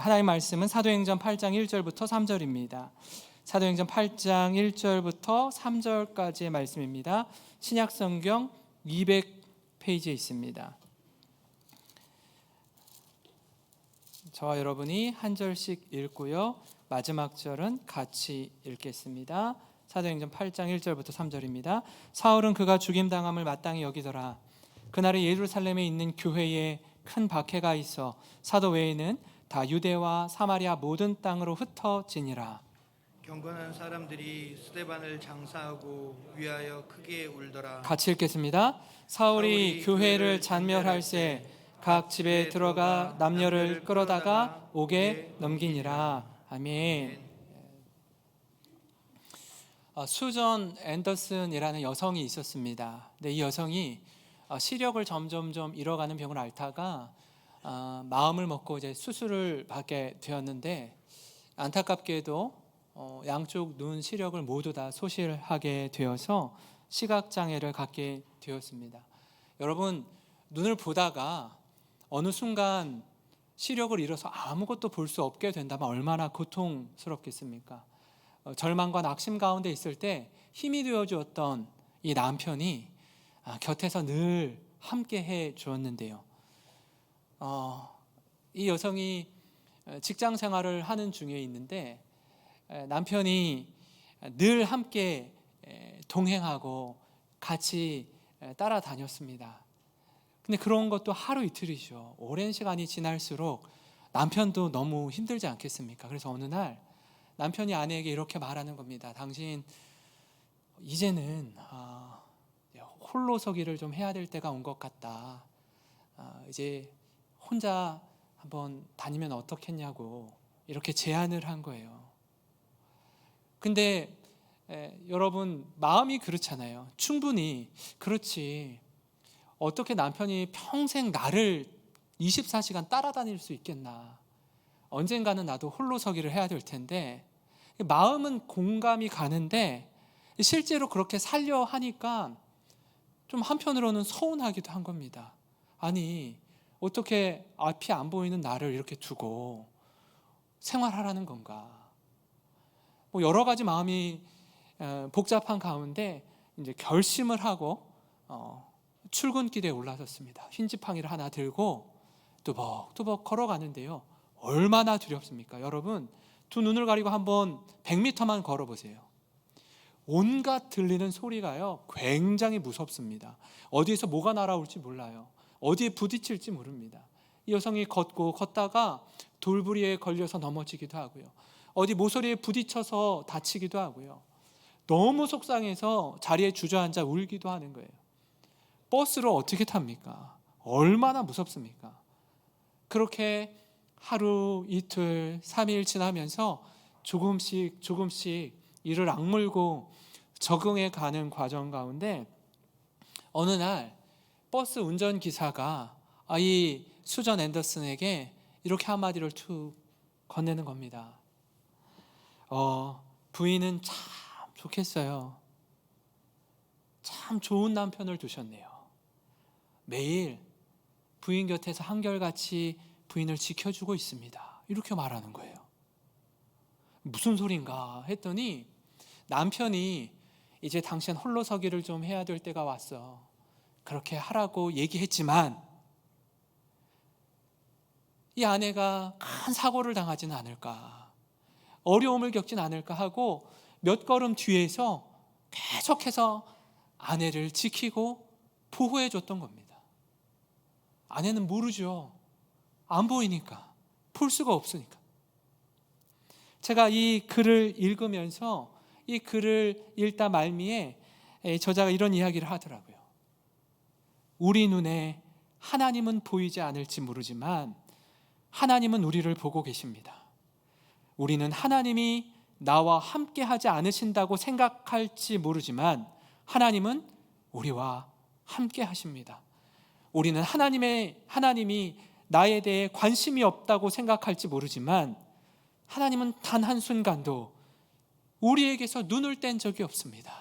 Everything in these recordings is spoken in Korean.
하나님의 말씀은 사도행전 8장 1절부터 3절입니다. 사도행전 8장 1절부터 3절까지의 말씀입니다. 신약성경 200페이지에 있습니다. 저와 여러분이 한 절씩 읽고요, 마지막 절은 같이 읽겠습니다. 사도행전 8장 1절부터 3절입니다. 사울은 그가 죽임당함을 마땅히 여기더라. 그날에 예루살렘에 있는 교회에 큰 박해가 있어 사도 외에는 다 유대와 사마리아 모든 땅으로 흩어지니라. 경건한 사람들이 스데반을 장사하고 위하여 크게 울더라. 같이 읽겠습니다. 사울이 교회를 잔멸할새 각 집에 들어가 남녀를 끌어다가 옥에 넘기니라. 아멘. 수전 앤더슨이라는 여성이 있었습니다. 근데 이 여성이 시력을 점점점 잃어가는 병을 앓다가 마음을 먹고 이제 수술을 받게 되었는데, 안타깝게도 양쪽 눈 시력을 모두 다 소실하게 되어서 시각장애를 갖게 되었습니다. 여러분, 눈을 보다가 어느 순간 시력을 잃어서 아무것도 볼 수 없게 된다면 얼마나 고통스럽겠습니까? 절망과 낙심 가운데 있을 때 힘이 되어주었던 이 남편이 곁에서 늘 함께 해 주었는데요. 이 여성이 직장 생활을 하는 중에 있는데 남편이 늘 함께 동행하고 같이 따라다녔습니다. 근데 그런 것도 하루 이틀이죠. 오랜 시간이 지날수록 남편도 너무 힘들지 않겠습니까? 그래서 어느 날 남편이 아내에게 이렇게 말하는 겁니다. 당신 이제는 홀로 서기를 좀 해야 될 때가 온 것 같다. 이제 혼자 한번 다니면 어떻겠냐고 이렇게 제안을 한 거예요. 근데 여러분, 마음이 그렇잖아요. 충분히 그렇지, 어떻게 남편이 평생 나를 24시간 따라다닐 수 있겠나. 언젠가는 나도 홀로 서기를 해야 될 텐데, 마음은 공감이 가는데 실제로 그렇게 살려 하니까 좀 한편으로는 서운하기도 한 겁니다. 아니, 어떻게 앞이 안 보이는 나를 이렇게 두고 생활하라는 건가. 여러 가지 마음이 복잡한 가운데 이제 결심을 하고 출근길에 올라섰습니다. 흰지팡이를 하나 들고 뚜벅뚜벅 걸어가는데요, 얼마나 두렵습니까? 여러분, 두 눈을 가리고 한번 100m만 걸어보세요. 온갖 들리는 소리가요, 굉장히 무섭습니다. 어디에서 뭐가 날아올지 몰라요. 어디에 부딪힐지 모릅니다. 이 여성이 걷다가 돌부리에 걸려서 넘어지기도 하고요, 어디 모서리에 부딪혀서 다치기도 하고요, 너무 속상해서 자리에 주저앉아 울기도 하는 거예요. 버스를 어떻게 탑니까? 얼마나 무섭습니까? 그렇게 하루, 이틀, 3일 지나면서 조금씩 이를 악물고 적응해 가는 과정 가운데 어느 날 버스 운전기사가 이 수전 앤더슨에게 이렇게 한마디를 툭 건네는 겁니다. 부인은 참 좋겠어요. 참 좋은 남편을 두셨네요. 매일 부인 곁에서 한결같이 부인을 지켜주고 있습니다. 이렇게 말하는 거예요. 무슨 소린가 했더니, 남편이 이제 당신 홀로 서기를 좀 해야 될 때가 왔어. 그렇게 하라고 얘기했지만 이 아내가 큰 사고를 당하지는 않을까, 어려움을 겪진 않을까 하고 몇 걸음 뒤에서 계속해서 아내를 지키고 보호해 줬던 겁니다. 아내는 모르죠. 안 보이니까, 볼 수가 없으니까. 제가 이 글을 읽으면서 이 글을 읽다 말미에 저자가 이런 이야기를 하더라고요. 우리 눈에 하나님은 보이지 않을지 모르지만 하나님은 우리를 보고 계십니다. 우리는 하나님이 나와 함께 하지 않으신다고 생각할지 모르지만 하나님은 우리와 함께 하십니다. 우리는 하나님이 나에 대해 관심이 없다고 생각할지 모르지만 하나님은 단 한순간도 우리에게서 눈을 뗀 적이 없습니다.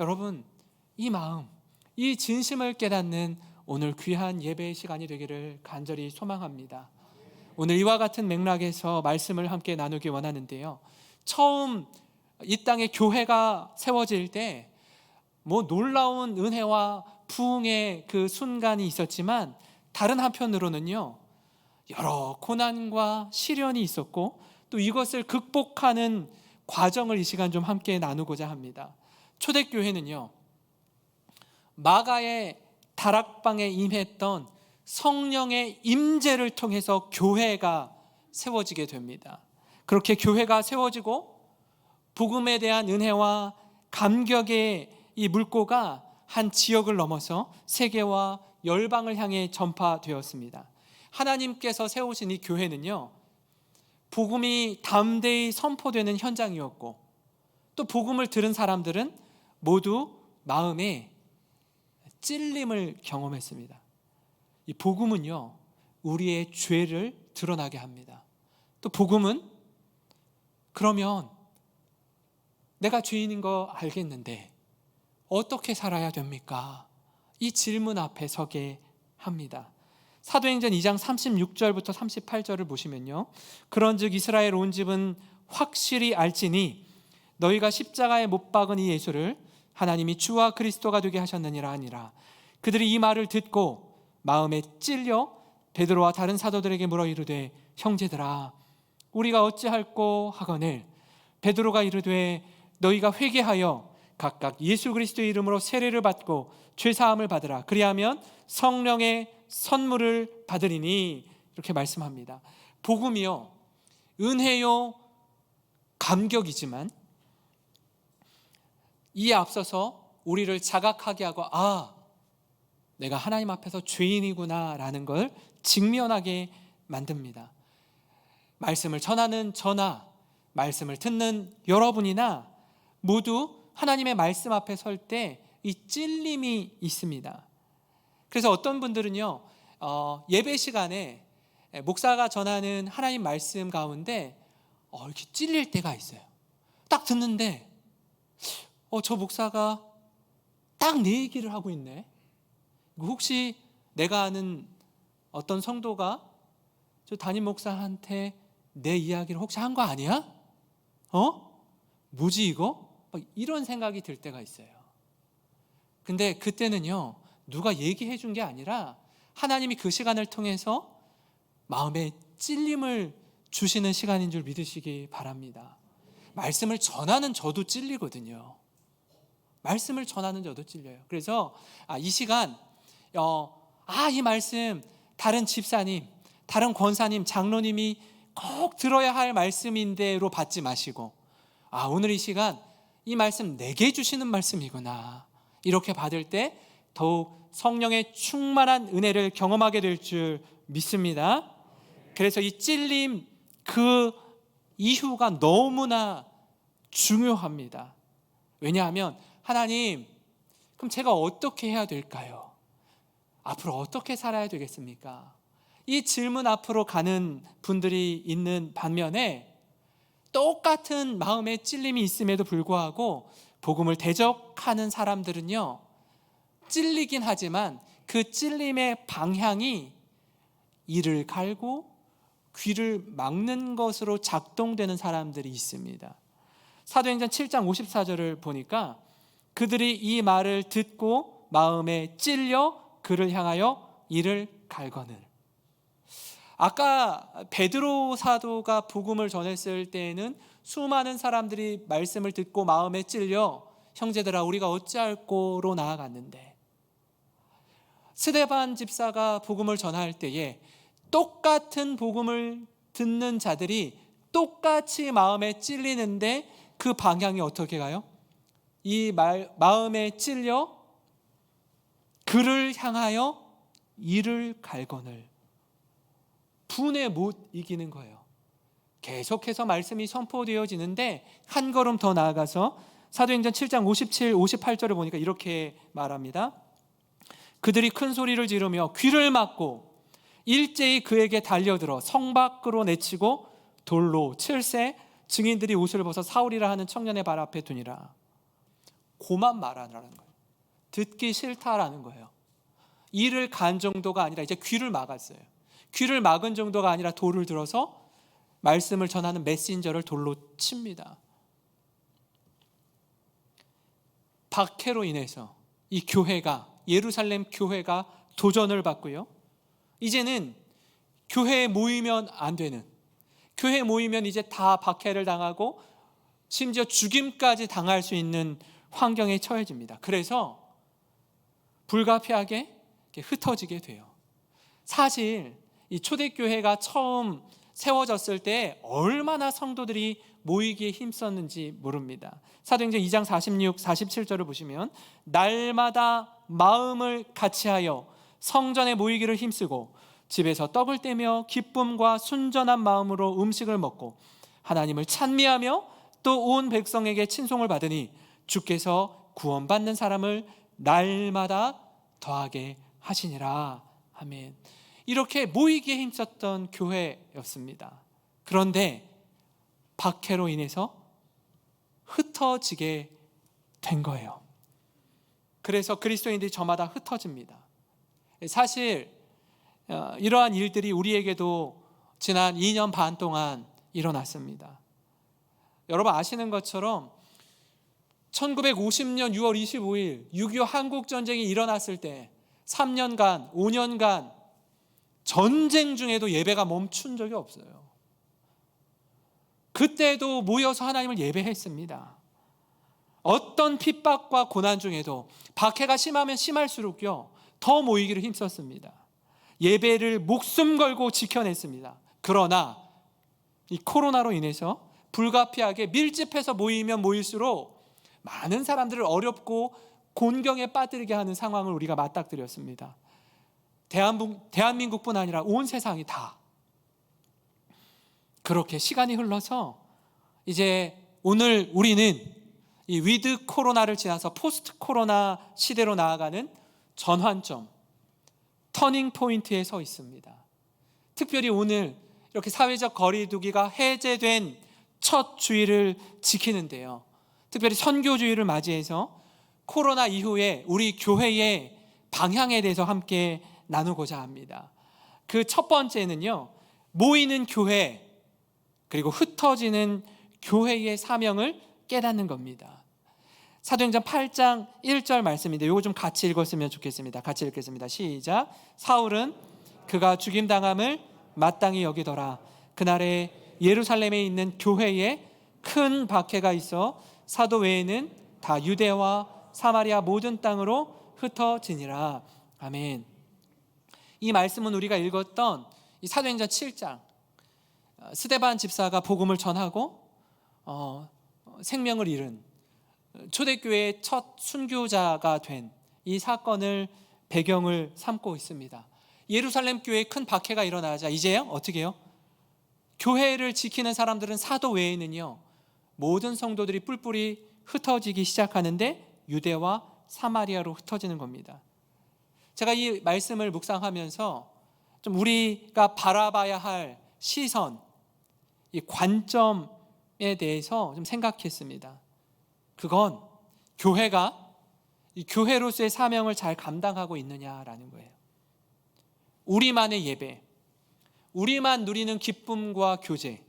여러분, 이 마음, 이 진심을 깨닫는 오늘 귀한 예배의 시간이 되기를 간절히 소망합니다. 오늘 이와 같은 맥락에서 말씀을 함께 나누기 원하는데요. 처음 이 땅에 교회가 세워질 때 뭐 놀라운 은혜와 부흥의 그 순간이 있었지만, 다른 한편으로는요, 여러 고난과 시련이 있었고, 또 이것을 극복하는 과정을 이 시간 좀 함께 나누고자 합니다. 초대교회는요, 마가의 다락방에 임했던 성령의 임재를 통해서 교회가 세워지게 됩니다. 그렇게 교회가 세워지고 복음에 대한 은혜와 감격의 이 물꼬가 한 지역을 넘어서 세계와 열방을 향해 전파되었습니다. 하나님께서 세우신 이 교회는요, 복음이 담대히 선포되는 현장이었고, 또 복음을 들은 사람들은 모두 마음에 찔림을 경험했습니다. 이 복음은요, 우리의 죄를 드러나게 합니다. 또 복음은, 그러면 내가 죄인인 거 알겠는데 어떻게 살아야 됩니까? 이 질문 앞에 서게 합니다. 사도행전 2장 36절부터 38절을 보시면요, 그런즉 이스라엘 온 집은 확실히 알지니 너희가 십자가에 못 박은 이 예수를 하나님이 주와 그리스도가 되게 하셨느니라 하니라. 그들이 이 말을 듣고 마음에 찔려 베드로와 다른 사도들에게 물어 이르되, 형제들아 우리가 어찌할꼬 하거늘. 베드로가 이르되, 너희가 회개하여 각각 예수 그리스도의 이름으로 세례를 받고 죄사함을 받으라. 그리하면 성령의 선물을 받으리니. 이렇게 말씀합니다. 복음이요, 은혜요, 감격이지만 이에 앞서서 우리를 자각하게 하고, 내가 하나님 앞에서 죄인이구나 라는 걸 직면하게 만듭니다. 말씀을 전하는 저나 말씀을 듣는 여러분이나 모두 하나님의 말씀 앞에 설 때 이 찔림이 있습니다. 그래서 어떤 분들은요, 예배 시간에 목사가 전하는 하나님 말씀 가운데 이렇게 찔릴 때가 있어요. 딱 듣는데 저 목사가 딱 내 얘기를 하고 있네. 혹시 내가 아는 어떤 성도가 저 담임 목사한테 내 이야기를 혹시 한 거 아니야? 뭐지 이거? 이런 생각이 들 때가 있어요. 근데 그때는요, 누가 얘기해 준 게 아니라 하나님이 그 시간을 통해서 마음에 찔림을 주시는 시간인 줄 믿으시기 바랍니다. 말씀을 전하는 저도 찔리거든요. 말씀을 전하는 저도 찔려요. 그래서 이 시간 이 말씀 다른 집사님, 다른 권사님, 장로님이 꼭 들어야 할 말씀인데로 받지 마시고, 오늘 이 시간 이 말씀 내게 주시는 말씀이구나, 이렇게 받을 때 더욱 성령의 충만한 은혜를 경험하게 될 줄 믿습니다. 그래서 이 찔림 그 이유가 너무나 중요합니다. 왜냐하면 하나님, 그럼 제가 어떻게 해야 될까요? 앞으로 어떻게 살아야 되겠습니까? 이 질문 앞으로 가는 분들이 있는 반면에 똑같은 마음의 찔림이 있음에도 불구하고 복음을 대적하는 사람들은요, 찔리긴 하지만 그 찔림의 방향이 이를 갈고 귀를 막는 것으로 작동되는 사람들이 있습니다. 사도행전 7장 54절을 보니까 그들이 이 말을 듣고 마음에 찔려 그를 향하여 이를 갈거늘. 아까 베드로 사도가 복음을 전했을 때에는 수많은 사람들이 말씀을 듣고 마음에 찔려 형제들아 우리가 어찌할꼬로 나아갔는데, 스데반 집사가 복음을 전할 때에 똑같은 복음을 듣는 자들이 똑같이 마음에 찔리는데 그 방향이 어떻게 가요? 이 마음에 찔려 그를 향하여 이를 갈거늘. 분에 못 이기는 거예요. 계속해서 말씀이 선포되어지는데 한 걸음 더 나아가서 사도행전 7장 57, 58절을 보니까 이렇게 말합니다. 그들이 큰 소리를 지르며 귀를 막고 일제히 그에게 달려들어 성 밖으로 내치고 돌로 칠세, 증인들이 옷을 벗어 사울이라 하는 청년의 발 앞에 두니라. 고만 말하라는 거예요. 듣기 싫다라는 거예요. 이를 간 정도가 아니라 이제 귀를 막았어요. 귀를 막은 정도가 아니라 돌을 들어서 말씀을 전하는 메신저를 돌로 칩니다. 박해로 인해서 이 교회가, 예루살렘 교회가 도전을 받고요, 이제는 교회에 모이면 안 되는, 교회에 모이면 이제 다 박해를 당하고 심지어 죽임까지 당할 수 있는 환경에 처해집니다. 그래서 불가피하게 흩어지게 돼요. 사실 이 초대교회가 처음 세워졌을 때 얼마나 성도들이 모이기에 힘썼는지 모릅니다. 사도행전 2장 46, 47절을 보시면 날마다 마음을 같이하여 성전에 모이기를 힘쓰고 집에서 떡을 떼며 기쁨과 순전한 마음으로 음식을 먹고 하나님을 찬미하며 또 온 백성에게 친송을 받으니 주께서 구원받는 사람을 날마다 더하게 하시니라. 아멘. 이렇게 모이기에 힘썼던 교회였습니다. 그런데 박해로 인해서 흩어지게 된 거예요. 그래서 그리스도인들이 저마다 흩어집니다. 사실 이러한 일들이 우리에게도 지난 2년 반 동안 일어났습니다. 여러분 아시는 것처럼 1950년 6월 25일 6.25 한국전쟁이 일어났을 때 3년간, 5년간 전쟁 중에도 예배가 멈춘 적이 없어요. 그때도 모여서 하나님을 예배했습니다. 어떤 핍박과 고난 중에도 박해가 심하면 심할수록요 더 모이기를 힘썼습니다. 예배를 목숨 걸고 지켜냈습니다. 그러나 이 코로나로 인해서 불가피하게 밀집해서 모이면 모일수록 많은 사람들을 어렵고 곤경에 빠뜨리게 하는 상황을 우리가 맞닥뜨렸습니다. 대한민국뿐 아니라 온 세상이 다 그렇게 시간이 흘러서 이제 오늘 우리는 이 위드 코로나를 지나서 포스트 코로나 시대로 나아가는 전환점, 터닝 포인트에 서 있습니다. 특별히 오늘 이렇게 사회적 거리두기가 해제된 첫 주일을 지키는데요, 특별히 선교주일을 맞이해서 코로나 이후에 우리 교회의 방향에 대해서 함께 나누고자 합니다. 그 첫 번째는요, 모이는 교회 그리고 흩어지는 교회의 사명을 깨닫는 겁니다. 사도행전 8장 1절 말씀인데 이거 좀 같이 읽었으면 좋겠습니다. 같이 읽겠습니다. 시작. 사울은 그가 죽임당함을 마땅히 여기더라. 그날에 예루살렘에 있는 교회에 큰 박해가 있어 사도 외에는 다 유대와 사마리아 모든 땅으로 흩어지니라. 아멘. 이 말씀은 우리가 읽었던 이 사도행전 7장 스데반 집사가 복음을 전하고 생명을 잃은 초대교회의 첫 순교자가 된 이 사건을 배경을 삼고 있습니다. 예루살렘 교회에 큰 박해가 일어나자 이제요 어떻게 해요? 교회를 지키는 사람들은 사도 외에는요 모든 성도들이 뿔뿔이 흩어지기 시작하는데 유대와 사마리아로 흩어지는 겁니다. 제가 이 말씀을 묵상하면서 좀 우리가 바라봐야 할 시선, 이 관점에 대해서 좀 생각했습니다. 그건 교회가 이 교회로서의 사명을 잘 감당하고 있느냐라는 거예요. 우리만의 예배, 우리만 누리는 기쁨과 교제,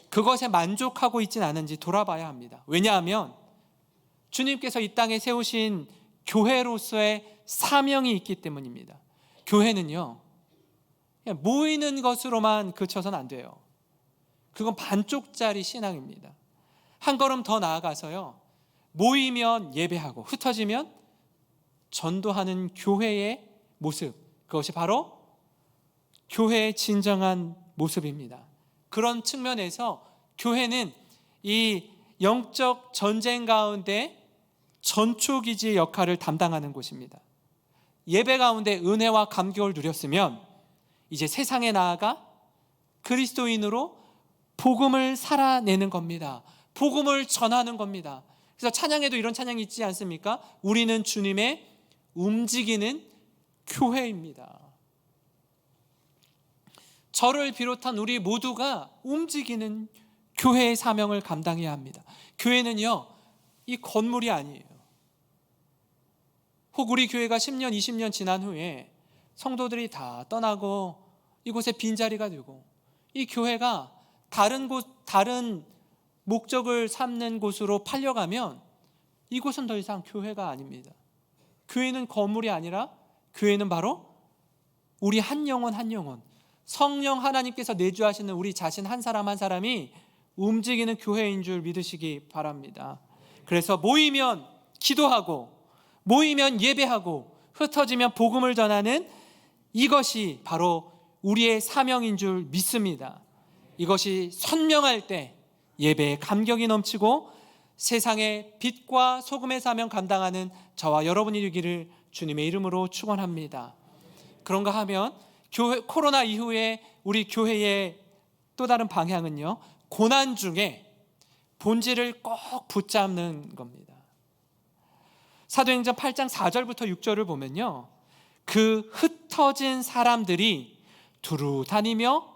그것에 만족하고 있지는 않은지 돌아봐야 합니다. 왜냐하면 주님께서 이 땅에 세우신 교회로서의 사명이 있기 때문입니다. 교회는요 그냥 모이는 것으로만 그쳐서는 안 돼요. 그건 반쪽짜리 신앙입니다. 한 걸음 더 나아가서요 모이면 예배하고 흩어지면 전도하는 교회의 모습, 그것이 바로 교회의 진정한 모습입니다. 그런 측면에서 교회는 이 영적 전쟁 가운데 전초기지의 역할을 담당하는 곳입니다. 예배 가운데 은혜와 감격을 누렸으면 이제 세상에 나아가 그리스도인으로 복음을 살아내는 겁니다. 복음을 전하는 겁니다. 그래서 찬양에도 이런 찬양이 있지 않습니까? 우리는 주님의 움직이는 교회입니다. 저를 비롯한 우리 모두가 움직이는 교회의 사명을 감당해야 합니다. 교회는요 이 건물이 아니에요. 혹 우리 교회가 10년 20년 지난 후에 성도들이 다 떠나고 이곳에 빈자리가 되고, 이 교회가 다른 목적을 삼는 곳으로 팔려가면 이곳은 더 이상 교회가 아닙니다. 교회는 건물이 아니라 교회는 바로 우리 한 영혼 한 영혼, 성령 하나님께서 내주하시는 우리 자신 한 사람 한 사람이 움직이는 교회인 줄 믿으시기 바랍니다. 그래서 모이면 기도하고, 모이면 예배하고, 흩어지면 복음을 전하는 이것이 바로 우리의 사명인 줄 믿습니다. 이것이 선명할 때 예배에 감격이 넘치고 세상의 빛과 소금의 사명 감당하는 저와 여러분이 되기를 주님의 이름으로 축원합니다. 그런가 하면 코로나 이후에 우리 교회의 또 다른 방향은요, 고난 중에 본질을 꼭 붙잡는 겁니다. 사도행전 8장 4절부터 6절을 보면요, 그 흩어진 사람들이 두루 다니며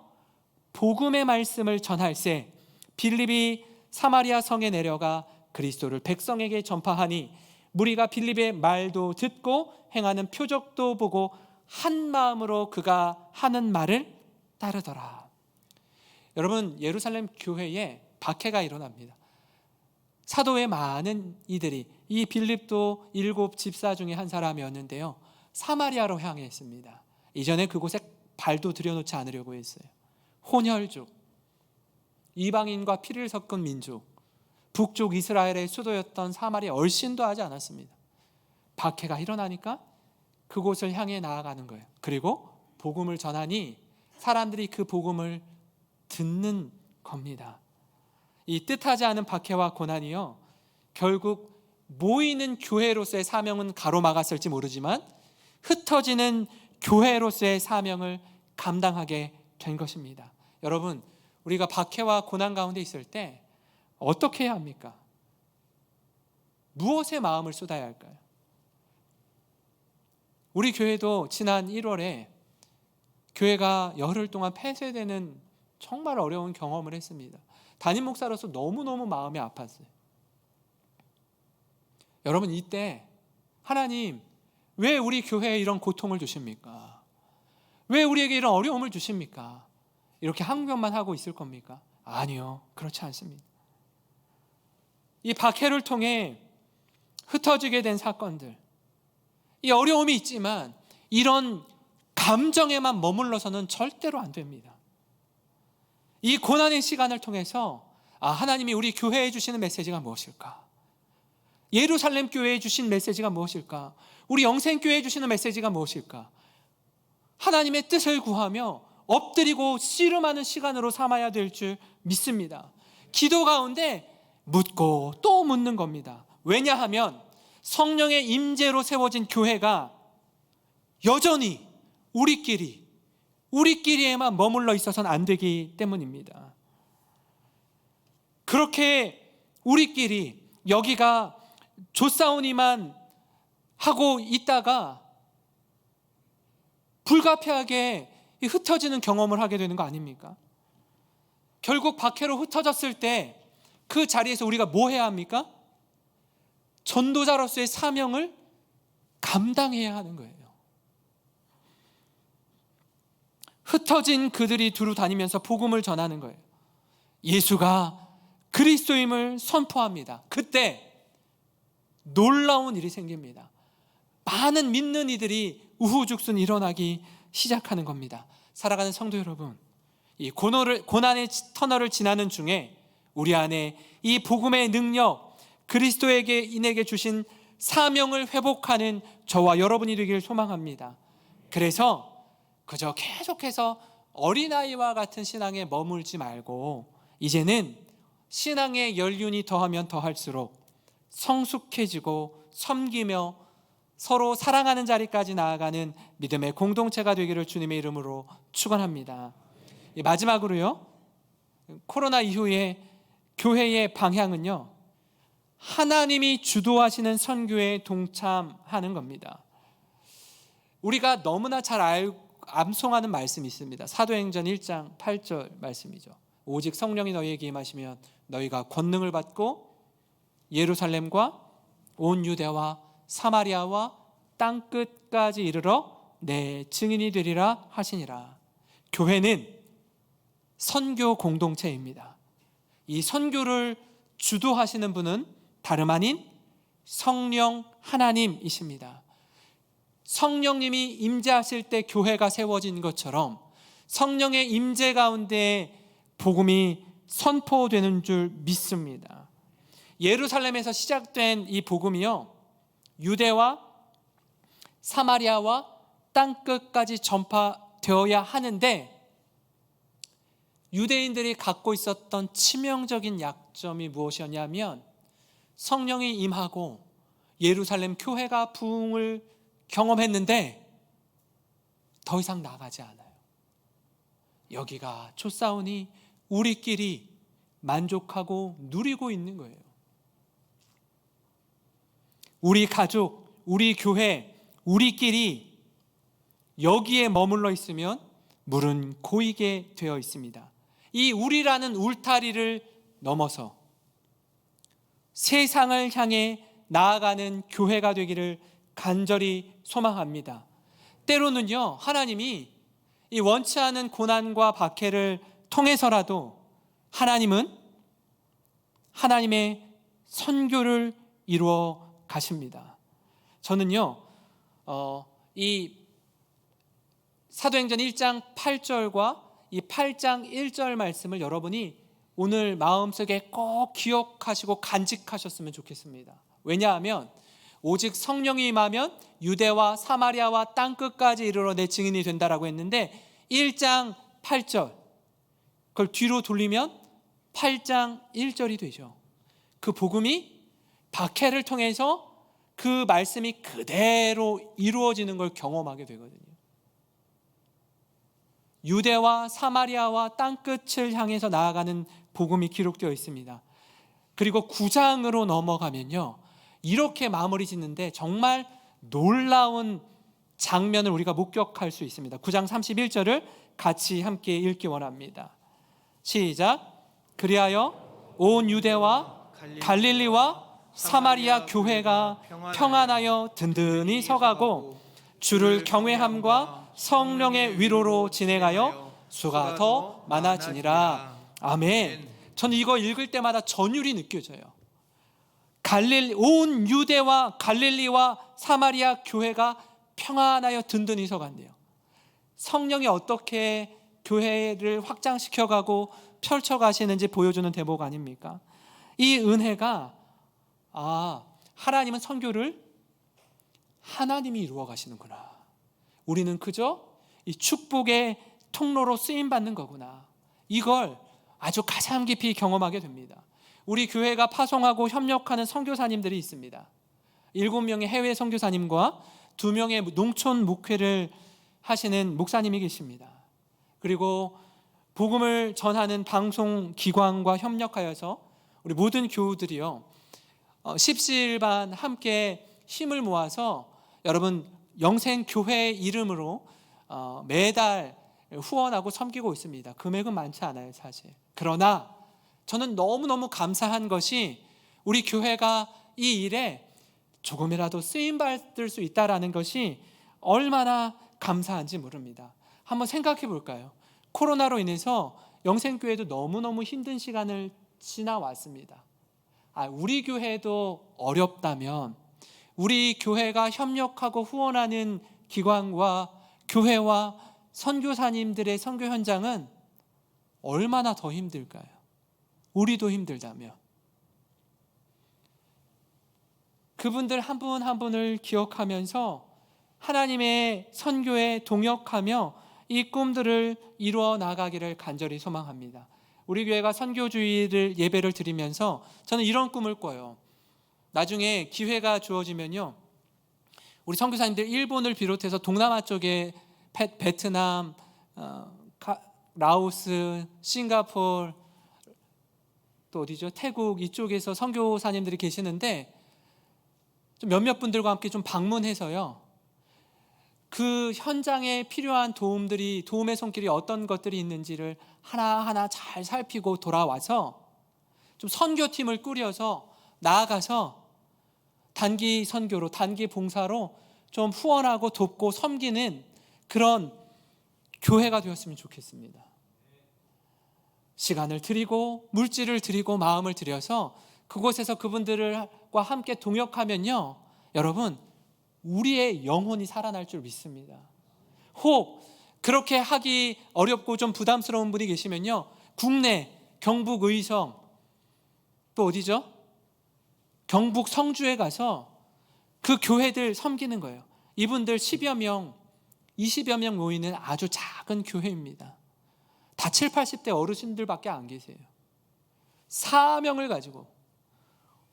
복음의 말씀을 전할새 빌립이 사마리아 성에 내려가 그리스도를 백성에게 전파하니 무리가 빌립의 말도 듣고 행하는 표적도 보고 한 마음으로 그가 하는 말을 따르더라. 여러분, 예루살렘 교회에 박해가 일어납니다. 사도의 많은 이들이, 이 빌립도 7 집사 중에 한 사람이었는데요, 사마리아로 향했습니다. 이전에 그곳에 발도 들여놓지 않으려고 했어요. 혼혈족, 이방인과 피를 섞은 민족, 북쪽 이스라엘의 수도였던 사마리아 얼씬도 하지 않았습니다. 박해가 일어나니까 그곳을 향해 나아가는 거예요. 그리고 복음을 전하니 사람들이 그 복음을 듣는 겁니다. 이 뜻하지 않은 박해와 고난이요, 결국 모이는 교회로서의 사명은 가로막았을지 모르지만 흩어지는 교회로서의 사명을 감당하게 된 것입니다. 여러분, 우리가 박해와 고난 가운데 있을 때 어떻게 해야 합니까? 무엇에 마음을 쏟아야 할까요? 우리 교회도 지난 1월에 교회가 열흘 동안 폐쇄되는 정말 어려운 경험을 했습니다. 담임 목사로서 너무너무 마음이 아팠어요. 여러분, 이때 하나님, 왜 우리 교회에 이런 고통을 주십니까? 왜 우리에게 이런 어려움을 주십니까? 이렇게 항변만 하고 있을 겁니까? 아니요, 그렇지 않습니다. 이 박해를 통해 흩어지게 된 사건들, 이 어려움이 있지만 이런 감정에만 머물러서는 절대로 안 됩니다. 이 고난의 시간을 통해서 하나님이 우리 교회에 주시는 메시지가 무엇일까? 예루살렘 교회에 주신 메시지가 무엇일까? 우리 영생교회에 주시는 메시지가 무엇일까? 하나님의 뜻을 구하며 엎드리고 씨름하는 시간으로 삼아야 될 줄 믿습니다. 기도 가운데 묻고 또 묻는 겁니다. 왜냐하면 성령의 임재로 세워진 교회가 여전히 우리끼리에만 머물러 있어서는 안 되기 때문입니다. 그렇게 우리끼리 여기가 조싸우니만 하고 있다가 불가피하게 흩어지는 경험을 하게 되는 거 아닙니까? 결국 박해로 흩어졌을 때 그 자리에서 우리가 뭐 해야 합니까? 전도자로서의 사명을 감당해야 하는 거예요. 흩어진 그들이 두루 다니면서 복음을 전하는 거예요. 예수가 그리스도임을 선포합니다. 그때 놀라운 일이 생깁니다. 많은 믿는 이들이 우후죽순 일어나기 시작하는 겁니다. 살아가는 성도 여러분, 이 고난의 터널을 지나는 중에 우리 안에 이 복음의 능력, 그리스도에게 인에게 주신 사명을 회복하는 저와 여러분이 되기를 소망합니다. 그래서 그저 계속해서 어린아이와 같은 신앙에 머물지 말고 이제는 신앙의 연륜이 더하면 더할수록 성숙해지고 섬기며 서로 사랑하는 자리까지 나아가는 믿음의 공동체가 되기를 주님의 이름으로 축원합니다. 마지막으로요, 코로나 이후에 교회의 방향은요, 하나님이 주도하시는 선교에 동참하는 겁니다. 우리가 너무나 잘 암송하는 말씀이 있습니다. 사도행전 1장 8절 말씀이죠. 오직 성령이 너희에게 임하시면 너희가 권능을 받고 예루살렘과 온 유대와 사마리아와 땅끝까지 이르러 내 증인이 되리라 하시니라. 교회는 선교 공동체입니다. 이 선교를 주도하시는 분은 다름 아닌 성령 하나님이십니다. 성령님이 임재하실 때 교회가 세워진 것처럼 성령의 임재 가운데 복음이 선포되는 줄 믿습니다. 예루살렘에서 시작된 이 복음이요, 유대와 사마리아와 땅끝까지 전파되어야 하는데, 유대인들이 갖고 있었던 치명적인 약점이 무엇이었냐면 성령이 임하고 예루살렘 교회가 부흥을 경험했는데 더 이상 나가지 않아요. 여기가 좋사오니 우리끼리 만족하고 누리고 있는 거예요. 우리 가족, 우리 교회, 우리끼리 여기에 머물러 있으면 물은 고이게 되어 있습니다. 이 우리라는 울타리를 넘어서 세상을 향해 나아가는 교회가 되기를 간절히 소망합니다. 때로는요, 하나님이 이 원치 않은 고난과 박해를 통해서라도 하나님은 하나님의 선교를 이루어 가십니다. 저는요, 이 사도행전 1장 8절과 이 8장 1절 말씀을 여러분이 오늘 마음속에 꼭 기억하시고 간직하셨으면 좋겠습니다. 왜냐하면 오직 성령이 임하면 유대와 사마리아와 땅끝까지 이르러 내 증인이 된다라고 했는데 1장 8절, 그걸 뒤로 돌리면 8장 1절이 되죠. 그 복음이 박해를 통해서 그 말씀이 그대로 이루어지는 걸 경험하게 되거든요. 유대와 사마리아와 땅끝을 향해서 나아가는 복음이 기록되어 있습니다. 그리고 9장으로 넘어가면요, 이렇게 마무리 짓는데 정말 놀라운 장면을 우리가 목격할 수 있습니다. 9장 31절을 같이 함께 읽기 원합니다. 시작. 그리하여 온 유대와 갈릴리와 사마리아 교회가 평안하여 든든히 서가고 주를 경외함과 성령의 위로로 진행하여 수가 더 많아지니라. 아멘. 저는 이거 읽을 때마다 전율이 느껴져요. 온 유대와 갈릴리와 사마리아 교회가 평안하여 든든히 서간대요. 성령이 어떻게 교회를 확장시켜가고 펼쳐가시는지 보여주는 대목 아닙니까? 이 은혜가 하나님은 선교를 하나님이 이루어 가시는구나. 우리는 그저 이 축복의 통로로 쓰임받는 거구나. 이걸 아주 가슴 깊이 경험하게 됩니다. 우리 교회가 파송하고 협력하는 선교사님들이 있습니다. 7명의 해외 선교사님과 2명의 농촌 목회를 하시는 목사님이 계십니다. 그리고 복음을 전하는 방송기관과 협력하여서 우리 모든 교우들이요, 십시일반 함께 힘을 모아서 여러분 영생교회 이름으로 매달 후원하고 섬기고 있습니다. 금액은 많지 않아요, 사실. 그러나 저는 너무너무 감사한 것이 우리 교회가 이 일에 조금이라도 쓰임받을 수 있다는 것이 얼마나 감사한지 모릅니다. 한번 생각해 볼까요? 코로나로 인해서 영생교회도 너무너무 힘든 시간을 지나왔습니다. 우리 교회도 어렵다면 우리 교회가 협력하고 후원하는 기관과 교회와 선교사님들의 선교 현장은 얼마나 더 힘들까요? 우리도 힘들다면 그분들 한 분 한 분을 기억하면서 하나님의 선교에 동역하며 이 꿈들을 이루어 나가기를 간절히 소망합니다. 우리 교회가 선교주의를 예배를 드리면서 저는 이런 꿈을 꿔요. 나중에 기회가 주어지면요, 우리 선교사님들 일본을 비롯해서 동남아 쪽에 베트남, 라오스, 싱가포르, 또 어디죠? 태국 이쪽에서 선교사님들이 계시는데 좀 몇몇 분들과 함께 좀 방문해서요, 그 현장에 필요한 도움의 손길이 어떤 것들이 있는지를 하나하나 잘 살피고 돌아와서 좀 선교팀을 꾸려서 나아가서 단기 선교로, 단기 봉사로 좀 후원하고 돕고 섬기는 그런 교회가 되었으면 좋겠습니다. 시간을 드리고 물질을 드리고 마음을 들여서 그곳에서 그분들과 함께 동역하면요, 여러분, 우리의 영혼이 살아날 줄 믿습니다. 혹 그렇게 하기 어렵고 좀 부담스러운 분이 계시면요, 국내 경북 의성, 또 어디죠? 경북 성주에 가서 그 교회들 섬기는 거예요. 이분들 10여 명, 20여 명 모이는 아주 작은 교회입니다. 다 7, 80대 어르신들밖에 안 계세요. 사명을 가지고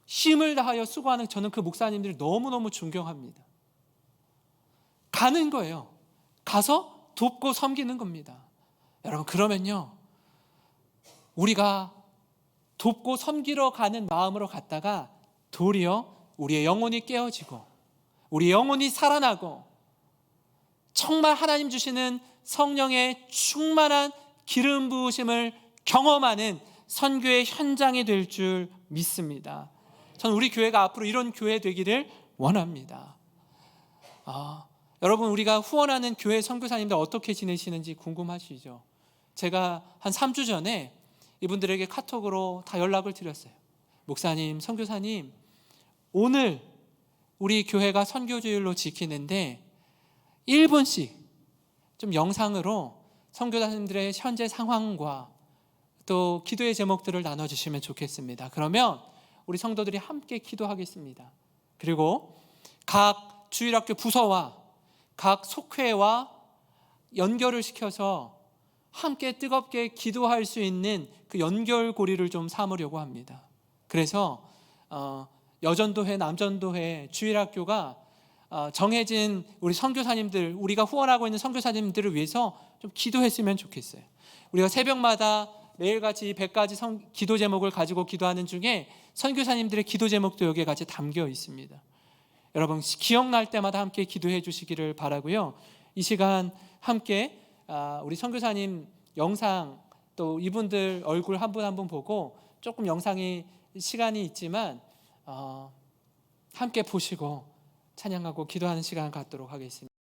힘을 다하여 수고하는, 저는 그 목사님들을 너무너무 존경합니다. 가는 거예요. 가서 돕고 섬기는 겁니다. 여러분, 그러면요, 우리가 돕고 섬기러 가는 마음으로 갔다가 도리어 우리의 영혼이 깨어지고 우리의 영혼이 살아나고 정말 하나님 주시는 성령의 충만한 기름 부으심을 경험하는 선교의 현장이 될 줄 믿습니다. 저는 우리 교회가 앞으로 이런 교회 되기를 원합니다. 여러분, 우리가 후원하는 교회 선교사님들 어떻게 지내시는지 궁금하시죠? 제가 한 3주 전에 이분들에게 카톡으로 다 연락을 드렸어요. 목사님, 선교사님, 오늘 우리 교회가 선교주일로 지키는데 1분씩 좀 영상으로 선교사님들의 현재 상황과 또 기도의 제목들을 나눠주시면 좋겠습니다. 그러면 우리 성도들이 함께 기도하겠습니다. 그리고 각 주일학교 부서와 각 속회와 연결을 시켜서 함께 뜨겁게 기도할 수 있는 그 연결고리를 좀 삼으려고 합니다. 그래서 여전도회, 남전도회, 주일학교가 정해진 우리 선교사님들, 우리가 후원하고 있는 선교사님들을 위해서 좀 기도했으면 좋겠어요. 우리가 새벽마다 매일같이 100가지 기도 제목을 가지고 기도하는 중에 선교사님들의 기도 제목도 여기에 같이 담겨 있습니다. 여러분, 기억날 때마다 함께 기도해 주시기를 바라고요. 이 시간 함께 우리 선교사님 영상, 또 이분들 얼굴 한 분 한 분 보고 조금 영상이 시간이 있지만 함께 보시고 찬양하고 기도하는 시간 갖도록 하겠습니다.